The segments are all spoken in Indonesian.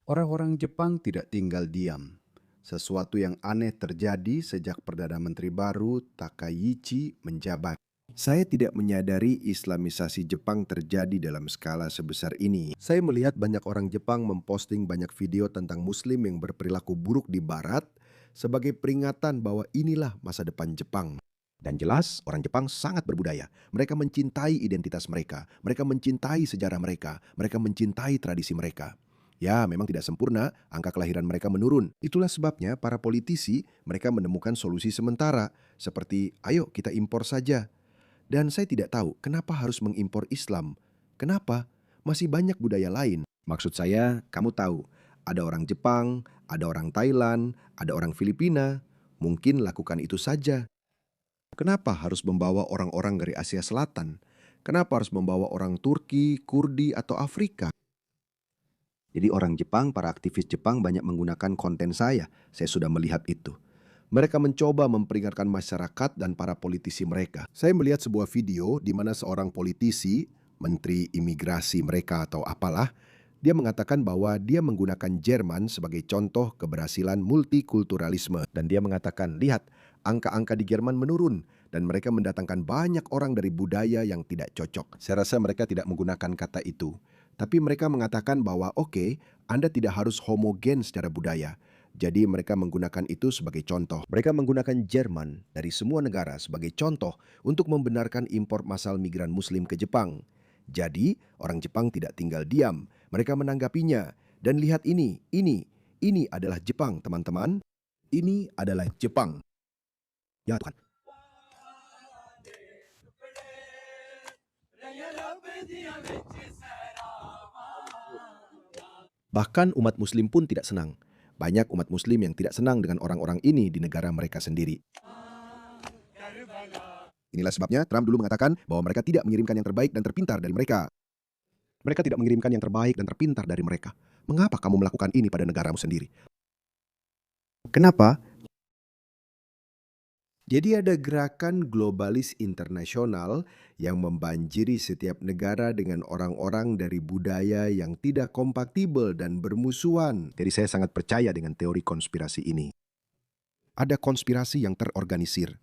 Orang-orang Jepang tidak tinggal diam. Sesuatu yang aneh terjadi sejak Perdana Menteri baru Takaichi menjabat. Saya tidak menyadari Islamisasi Jepang terjadi dalam skala sebesar ini. Saya melihat banyak orang Jepang memposting banyak video tentang Muslim yang berperilaku buruk di Barat sebagai peringatan bahwa inilah masa depan Jepang. Dan jelas, orang Jepang sangat berbudaya. Mereka mencintai identitas mereka, mereka mencintai sejarah mereka, mereka mencintai tradisi mereka. Ya, memang tidak sempurna, angka kelahiran mereka menurun. Itulah sebabnya para politisi mereka menemukan solusi sementara, seperti ayo kita impor saja. Dan saya tidak tahu kenapa harus mengimpor Islam. Kenapa? Masih banyak budaya lain. Maksud saya, kamu tahu, ada orang Jepang, ada orang Thailand, ada orang Filipina. Mungkin lakukan itu saja. Kenapa harus membawa orang-orang dari Asia Selatan? Kenapa harus membawa orang Turki, Kurdi, atau Afrika? Jadi orang Jepang, para aktivis Jepang banyak menggunakan konten saya. Saya sudah melihat itu. Mereka mencoba memperingatkan masyarakat dan para politisi mereka. Saya melihat sebuah video di mana seorang politisi, menteri imigrasi mereka atau apalah, dia mengatakan bahwa dia menggunakan Jerman sebagai contoh keberhasilan multikulturalisme. Dan dia mengatakan, lihat, angka-angka di Jerman menurun dan mereka mendatangkan banyak orang dari budaya yang tidak cocok. Saya rasa mereka tidak menggunakan kata itu. Tapi mereka mengatakan bahwa oke, Anda tidak harus homogen secara budaya. Jadi mereka menggunakan itu sebagai contoh. Mereka menggunakan Jerman dari semua negara sebagai contoh untuk membenarkan impor massal migran Muslim ke Jepang. Jadi orang Jepang tidak tinggal diam. Mereka menanggapinya. Dan lihat ini adalah Jepang, teman-teman. Ini adalah Jepang. Ya Tuhan. Bahkan umat Muslim pun tidak senang. Banyak umat Muslim yang tidak senang dengan orang-orang ini di negara mereka sendiri. Inilah sebabnya Trump dulu mengatakan bahwa mereka tidak mengirimkan yang terbaik dan terpintar dari mereka. Mereka tidak mengirimkan yang terbaik dan terpintar dari mereka. Mengapa kamu melakukan ini pada negaramu sendiri? Kenapa? Jadi ada gerakan globalis internasional yang membanjiri setiap negara dengan orang-orang dari budaya yang tidak kompatibel dan bermusuhan. Jadi saya sangat percaya dengan teori konspirasi ini. Ada konspirasi yang terorganisir.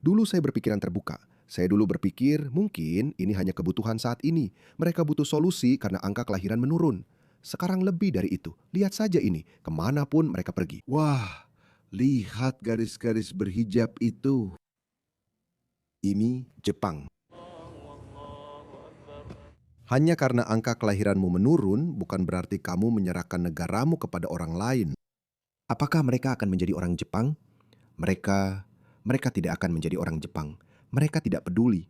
Dulu saya berpikiran terbuka. Saya dulu berpikir mungkin ini hanya kebutuhan saat ini. Mereka butuh solusi karena angka kelahiran menurun. Sekarang lebih dari itu. Lihat saja ini, kemanapun mereka pergi. Wah, lihat garis-garis berhijab itu. Ini Jepang. Hanya karena angka kelahiranmu menurun, bukan berarti kamu menyerahkan negaramu kepada orang lain. Apakah mereka akan menjadi orang Jepang? Mereka tidak akan menjadi orang Jepang. Mereka tidak peduli.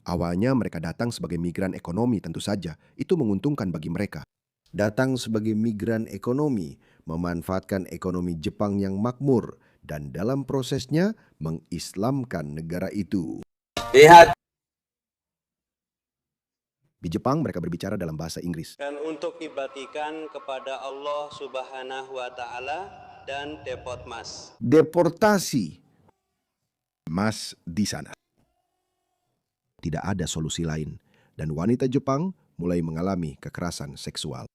Awalnya mereka datang sebagai migran ekonomi tentu saja. Itu menguntungkan bagi mereka. Datang sebagai migran ekonomi, memanfaatkan ekonomi Jepang yang makmur, dan dalam prosesnya mengislamkan negara itu. Lihat. Di Jepang mereka berbicara dalam bahasa Inggris. Dan untuk dibatikan kepada Allah Subhanahu wa Ta'ala dan depot mas. Deportasi mas di sana. Tidak ada solusi lain, dan wanita Jepang mulai mengalami kekerasan seksual.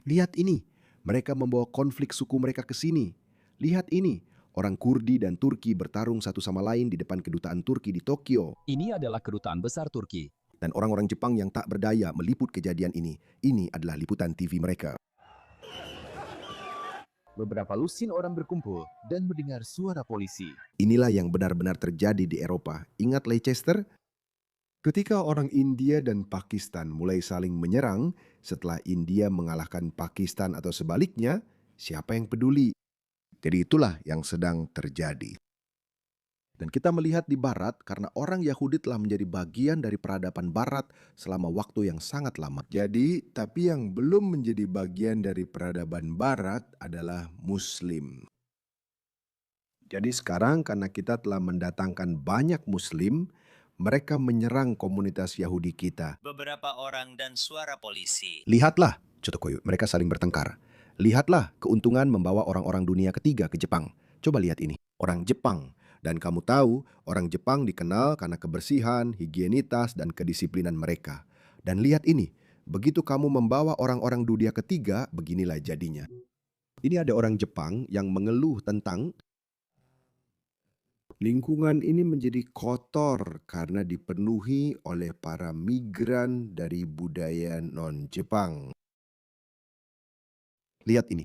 Lihat ini, mereka membawa konflik suku mereka ke sini. Lihat ini, orang Kurdi dan Turki bertarung satu sama lain di depan kedutaan Turki di Tokyo. Ini adalah kedutaan besar Turki. Dan orang-orang Jepang yang tak berdaya meliput kejadian ini. Ini adalah liputan TV mereka. Beberapa lusin orang berkumpul dan mendengar suara polisi. Inilah yang benar-benar terjadi di Eropa. Ingat Leicester? Ketika orang India dan Pakistan mulai saling menyerang, setelah India mengalahkan Pakistan atau sebaliknya, siapa yang peduli? Jadi itulah yang sedang terjadi. Dan kita melihat di Barat karena orang Yahudi telah menjadi bagian dari peradaban Barat selama waktu yang sangat lama. Jadi, tapi yang belum menjadi bagian dari peradaban Barat adalah Muslim. Jadi sekarang karena kita telah mendatangkan banyak Muslim, mereka menyerang komunitas Yahudi kita. Beberapa orang dan suara polisi. Lihatlah, Chotokoyo, mereka saling bertengkar. Lihatlah keuntungan membawa orang-orang dunia ketiga ke Jepang. Coba lihat ini, orang Jepang. Dan kamu tahu, orang Jepang dikenal karena kebersihan, higienitas, dan kedisiplinan mereka. Dan lihat ini, begitu kamu membawa orang-orang dunia ketiga, beginilah jadinya. Ini ada orang Jepang yang mengeluh tentang lingkungan ini menjadi kotor karena dipenuhi oleh para migran dari budaya non-Jepang. Lihat ini.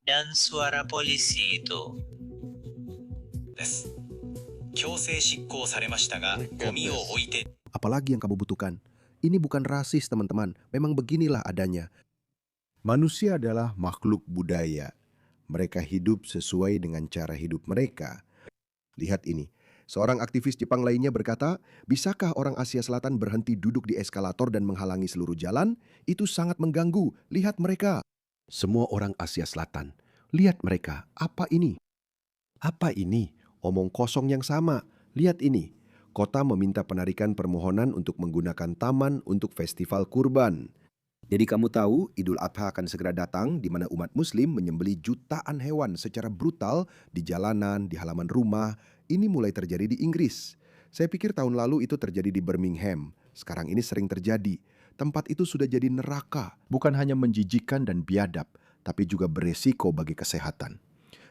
Dan suara polisi itu. です。強制執行されましたが、ゴミを置いて Apalagi yang kamu butuhkan? Ini bukan rasis, teman-teman. Memang beginilah adanya. Manusia adalah makhluk budaya. Mereka hidup sesuai dengan cara hidup mereka. Lihat ini. Seorang aktivis Jepang lainnya berkata, bisakah orang Asia Selatan berhenti duduk di eskalator dan menghalangi seluruh jalan? Itu sangat mengganggu. Lihat mereka. Semua orang Asia Selatan. Lihat mereka. Apa ini? Apa ini? Omong kosong yang sama. Lihat ini. Kota meminta penarikan permohonan untuk menggunakan taman untuk festival kurban. Jadi kamu tahu Idul Adha akan segera datang di mana umat muslim menyembelih jutaan hewan secara brutal di jalanan, di halaman rumah. Ini mulai terjadi di Inggris. Saya pikir tahun lalu itu terjadi di Birmingham. Sekarang ini sering terjadi. Tempat itu sudah jadi neraka. Bukan hanya menjijikkan dan biadab, tapi juga beresiko bagi kesehatan.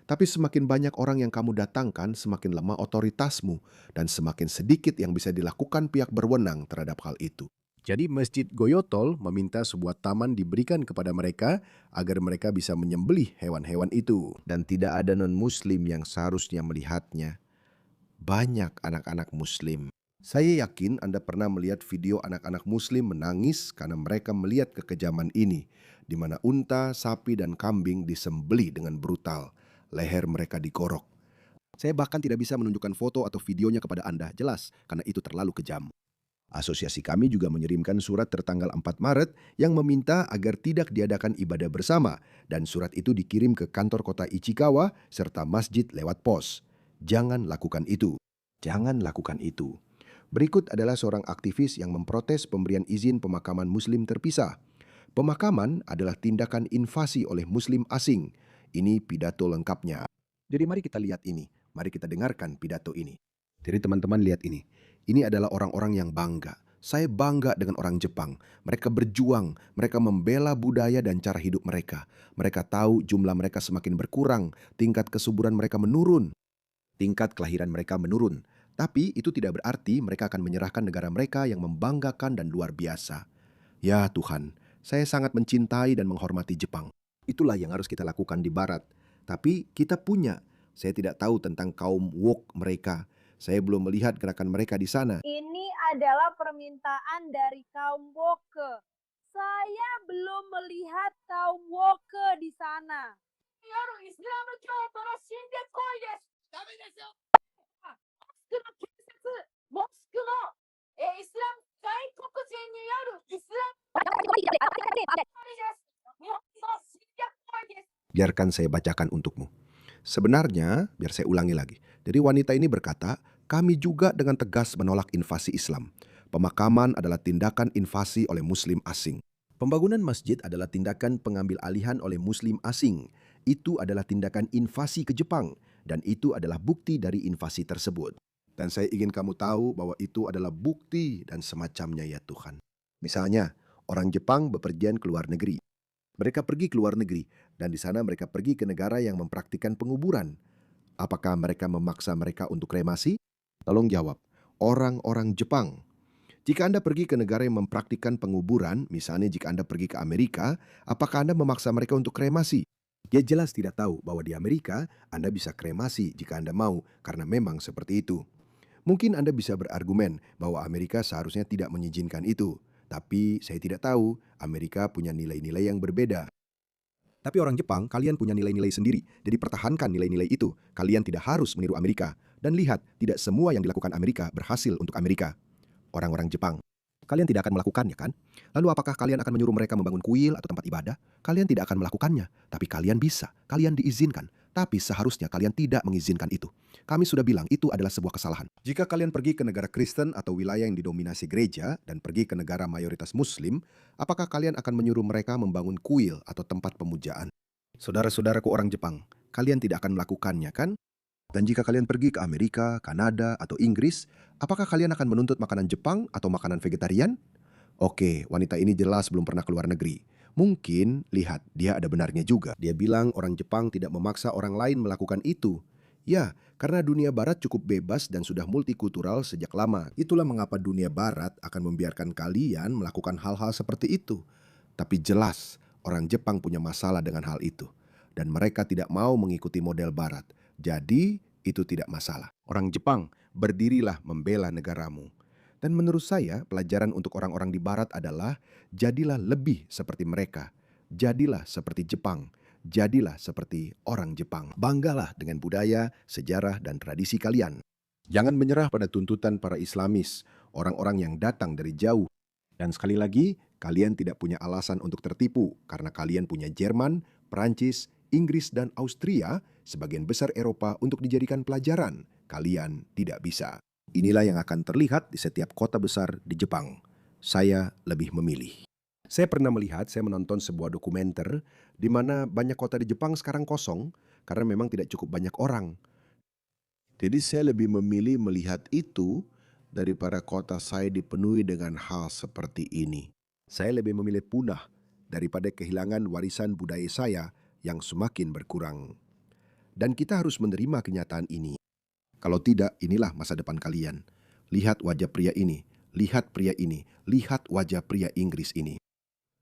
Tapi semakin banyak orang yang kamu datangkan, semakin lemah otoritasmu, dan semakin sedikit yang bisa dilakukan pihak berwenang terhadap hal itu. Jadi Masjid Goyotol meminta sebuah taman diberikan kepada mereka agar mereka bisa menyembelih hewan-hewan itu. Dan tidak ada non-muslim yang seharusnya melihatnya. Banyak anak-anak muslim. Saya yakin Anda pernah melihat video anak-anak muslim menangis karena mereka melihat kekejaman ini, di mana unta, sapi, dan kambing disembelih dengan brutal. Leher mereka digorok. Saya bahkan tidak bisa menunjukkan foto atau videonya kepada Anda, jelas, karena itu terlalu kejam. Asosiasi kami juga mengirimkan surat tertanggal 4 Maret yang meminta agar tidak diadakan ibadah bersama, dan surat itu dikirim ke kantor kota Ichikawa serta masjid lewat pos. Jangan lakukan itu. Jangan lakukan itu. Berikut adalah seorang aktivis yang memprotes pemberian izin pemakaman muslim terpisah. Pemakaman adalah tindakan invasi oleh muslim asing. Ini pidato lengkapnya. Jadi mari kita lihat ini. Mari kita dengarkan pidato ini. Jadi teman-teman lihat ini. Ini adalah orang-orang yang bangga. Saya bangga dengan orang Jepang. Mereka berjuang. Mereka membela budaya dan cara hidup mereka. Mereka tahu jumlah mereka semakin berkurang. Tingkat kesuburan mereka menurun. Tingkat kelahiran mereka menurun. Tapi itu tidak berarti mereka akan menyerahkan negara mereka yang membanggakan dan luar biasa. Ya Tuhan, saya sangat mencintai dan menghormati Jepang. Itulah yang harus kita lakukan di Barat. Tapi kita punya. Saya tidak tahu tentang kaum woke mereka. Saya belum melihat gerakan mereka di sana. Ini adalah permintaan dari kaum woke. Saya belum melihat kaum woke di sana. Biarkan saya bacakan untukmu. Sebenarnya, biar saya ulangi lagi. Jadi wanita ini berkata, kami juga dengan tegas menolak invasi Islam. Pemakaman adalah tindakan invasi oleh muslim asing. Pembangunan masjid adalah tindakan pengambil alihan oleh muslim asing. Itu adalah tindakan invasi ke Jepang. Dan itu adalah bukti dari invasi tersebut. Dan saya ingin kamu tahu bahwa itu adalah bukti dan semacamnya ya Tuhan. Misalnya, orang Jepang bepergian ke luar negeri. Mereka pergi ke luar negeri, dan di sana mereka pergi ke negara yang mempraktikkan penguburan. Apakah mereka memaksa mereka untuk kremasi? Tolong jawab, orang-orang Jepang. Jika Anda pergi ke negara yang mempraktikkan penguburan, misalnya jika Anda pergi ke Amerika, apakah Anda memaksa mereka untuk kremasi? Dia jelas tidak tahu bahwa di Amerika Anda bisa kremasi jika Anda mau, karena memang seperti itu. Mungkin Anda bisa berargumen bahwa Amerika seharusnya tidak mengizinkan itu. Tapi saya tidak tahu, Amerika punya nilai-nilai yang berbeda. Tapi orang Jepang, kalian punya nilai-nilai sendiri. Jadi pertahankan nilai-nilai itu. Kalian tidak harus meniru Amerika. Dan lihat, tidak semua yang dilakukan Amerika berhasil untuk Amerika. Orang-orang Jepang. Kalian tidak akan melakukannya kan? Lalu apakah kalian akan menyuruh mereka membangun kuil atau tempat ibadah? Kalian tidak akan melakukannya. Tapi kalian bisa. Kalian diizinkan. Tapi seharusnya kalian tidak mengizinkan itu. Kami sudah bilang itu adalah sebuah kesalahan. Jika kalian pergi ke negara Kristen atau wilayah yang didominasi gereja dan pergi ke negara mayoritas Muslim, apakah kalian akan menyuruh mereka membangun kuil atau tempat pemujaan? Saudara-saudaraku orang Jepang, kalian tidak akan melakukannya kan? Dan jika kalian pergi ke Amerika, Kanada, atau Inggris, apakah kalian akan menuntut makanan Jepang atau makanan vegetarian? Oke, wanita ini jelas belum pernah keluar negeri. Mungkin, lihat, dia ada benarnya juga. Dia bilang orang Jepang tidak memaksa orang lain melakukan itu. Ya, karena dunia barat cukup bebas dan sudah multikultural sejak lama. Itulah mengapa dunia barat akan membiarkan kalian melakukan hal-hal seperti itu. Tapi jelas, orang Jepang punya masalah dengan hal itu. Dan mereka tidak mau mengikuti model barat. Jadi, itu tidak masalah. Orang Jepang, berdirilah membela negaramu. Dan menurut saya, pelajaran untuk orang-orang di barat adalah jadilah lebih seperti mereka. Jadilah seperti Jepang. Jadilah seperti orang Jepang. Banggalah dengan budaya, sejarah, dan tradisi kalian. Jangan menyerah pada tuntutan para Islamis, orang-orang yang datang dari jauh. Dan sekali lagi, kalian tidak punya alasan untuk tertipu karena kalian punya Jerman, Perancis, Inggris, dan Austria, sebagian besar Eropa untuk dijadikan pelajaran. Kalian tidak bisa. Inilah yang akan terlihat di setiap kota besar di Jepang. Saya lebih memilih. Saya menonton sebuah dokumenter di mana banyak kota di Jepang sekarang kosong karena memang tidak cukup banyak orang. Jadi saya lebih memilih melihat itu daripada kota saya dipenuhi dengan hal seperti ini. Saya lebih memilih punah daripada kehilangan warisan budaya saya yang semakin berkurang. Dan kita harus menerima kenyataan ini. Kalau tidak, inilah masa depan kalian. Lihat wajah pria ini, lihat pria ini, lihat wajah pria Inggris ini.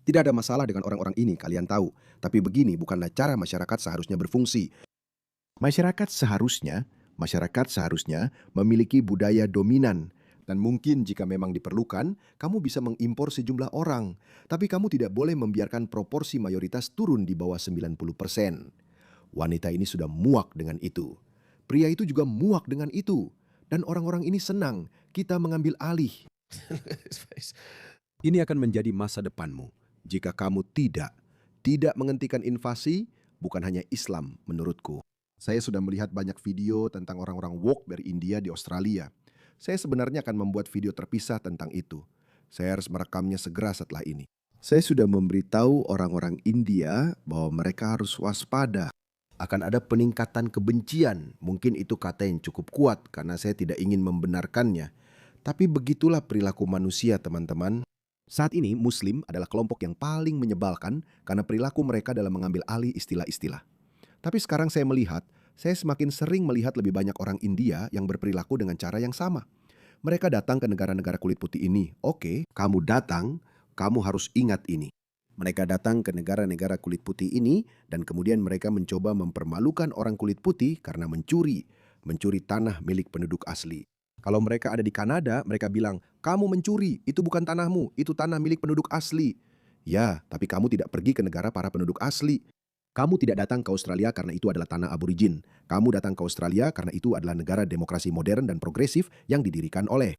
Tidak ada masalah dengan orang-orang ini, kalian tahu. Tapi begini bukanlah cara masyarakat seharusnya berfungsi. Masyarakat seharusnya memiliki budaya dominan. Dan mungkin jika memang diperlukan, kamu bisa mengimpor sejumlah orang. Tapi kamu tidak boleh membiarkan proporsi mayoritas turun di bawah 90%. Wanita ini sudah muak dengan itu. Pria itu juga muak dengan itu. Dan orang-orang ini senang kita mengambil alih. Ini akan menjadi masa depanmu. Jika kamu tidak menghentikan invasi, bukan hanya Islam menurutku. Saya sudah melihat banyak video tentang orang-orang woke dari India di Australia. Saya sebenarnya akan membuat video terpisah tentang itu. Saya harus merekamnya segera setelah ini. Saya sudah memberitahu orang-orang India bahwa mereka harus waspada. Akan ada peningkatan kebencian. Mungkin itu kata yang cukup kuat karena saya tidak ingin membenarkannya. Tapi begitulah perilaku manusia, teman-teman. Saat ini Muslim adalah kelompok yang paling menyebalkan karena perilaku mereka dalam mengambil alih istilah-istilah. Tapi sekarang saya semakin sering melihat lebih banyak orang India yang berperilaku dengan cara yang sama. Mereka datang ke negara-negara kulit putih ini. Oke, kamu datang, kamu harus ingat ini. Mereka datang ke negara-negara kulit putih ini dan kemudian mereka mencoba mempermalukan orang kulit putih karena mencuri tanah milik penduduk asli. Kalau mereka ada di Kanada, mereka bilang, kamu mencuri, itu bukan tanahmu, itu tanah milik penduduk asli. Ya, tapi kamu tidak pergi ke negara para penduduk asli. Kamu tidak datang ke Australia karena itu adalah tanah aborigin. Kamu datang ke Australia karena itu adalah negara demokrasi modern dan progresif yang didirikan oleh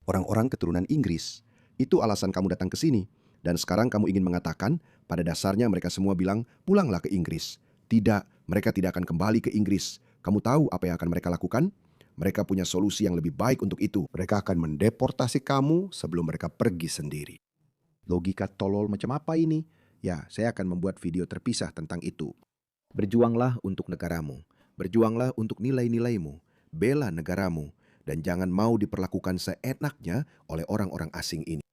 orang-orang keturunan Inggris. Itu alasan kamu datang ke sini. Dan sekarang kamu ingin mengatakan, pada dasarnya mereka semua bilang, pulanglah ke Inggris. Tidak, mereka tidak akan kembali ke Inggris. Kamu tahu apa yang akan mereka lakukan? Mereka punya solusi yang lebih baik untuk itu. Mereka akan mendeportasi kamu sebelum mereka pergi sendiri. Logika tolol macam apa ini? Ya, saya akan membuat video terpisah tentang itu. Berjuanglah untuk negaramu. Berjuanglah untuk nilai-nilaimu. Bela negaramu. Dan jangan mau diperlakukan seenaknya oleh orang-orang asing ini.